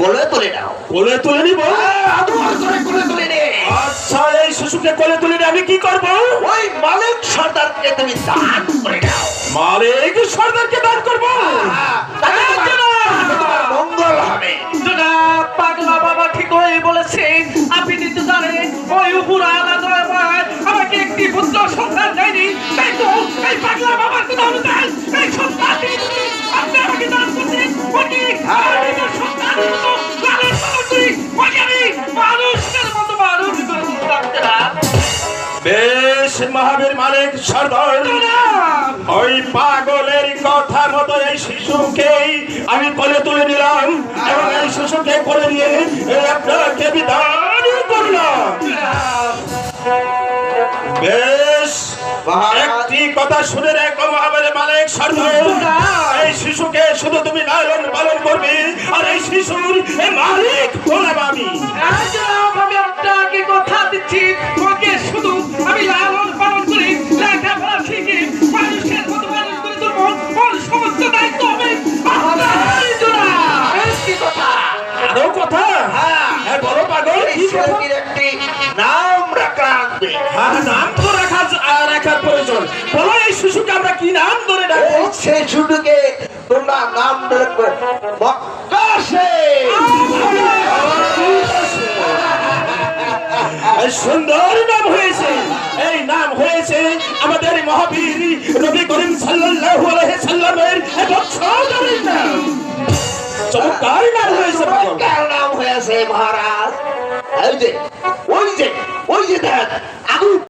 কোলে তুলে নাও। কোলে তুলে নিব? আদর করে কোলে তুলে নে। আচ্ছা, এই শিশুকে কোলে তুলে নিয়ে আমি কি করব? ওই মালিক সর্দারকে তুমি দান করে দাও। মালিক সর্দারকে দান করব? তাতে তোমার মঙ্গল হবে। জনাব, পাগলা বাবা ঠিকই বলেছেন। আপনি তো জানেন ওই উপরালা দরবার আমাকে একটি পুত্র সন্তান দেয়নি, তাই তো এই পাগলা বাবার কথা অনুযায়ী এই সন্তানটি আপনি আমাকে দান করছেন। ওকে সন্তান লালন পালন করি, ওকে আমি মানুষের মতো মানুষ করে রাখতে না। বেশ মহাবীর মালিক সর্দার, জনাব, ওই পাগলের কথা মতো এই শিশুকেই আমি কোলে তুলে নিলাম এবং এই শিশুকে কোলে নিয়ে আপনাকে বিদায় করলাম। বেশ, একটি কথা শুনে রেখো মহাবীর মালিক সর্দার, এই শিশুকে শুধু তুমি লালন পালন করবে আর এই শিশুর এই মালিক হলাম আমি। জনাব, আমি আপনাকে কথা দিচ্ছি, ওকে শুধু আমি লালন পালন করি, লেখাপড়া শিখে মানুষের মতো মানুষ করে তুলব, ওর সমস্ত দায়িত্ব হবে আপনারই। জনাব, কি কথা? আরো কথা? হ্যাঁ, বলো পাগল, এই কি কথা? ছেলেটির একটি নাম রাখা লাগবে। হ্যাঁ, নাম তো রাখার প্রয়োজন। বলো, এই শিশুকে আমরা কি নাম ধরে ডাকবো? এই শিশুটিকে তোমরা নাম রাখবে মক্কাশে। এই সুন্দর নাম হয়েছে। এই নাম হয়েছে আমাদের মহাবীর নবী করিম সাল্লাল্লাহু আলাইহি সাল্লামের এক সহোদরের নাম। চমৎকার নাম হয়েছে পাগল। চমৎকার নাম হয়েছে মহারাজ। ওই যে দেখ, আগুন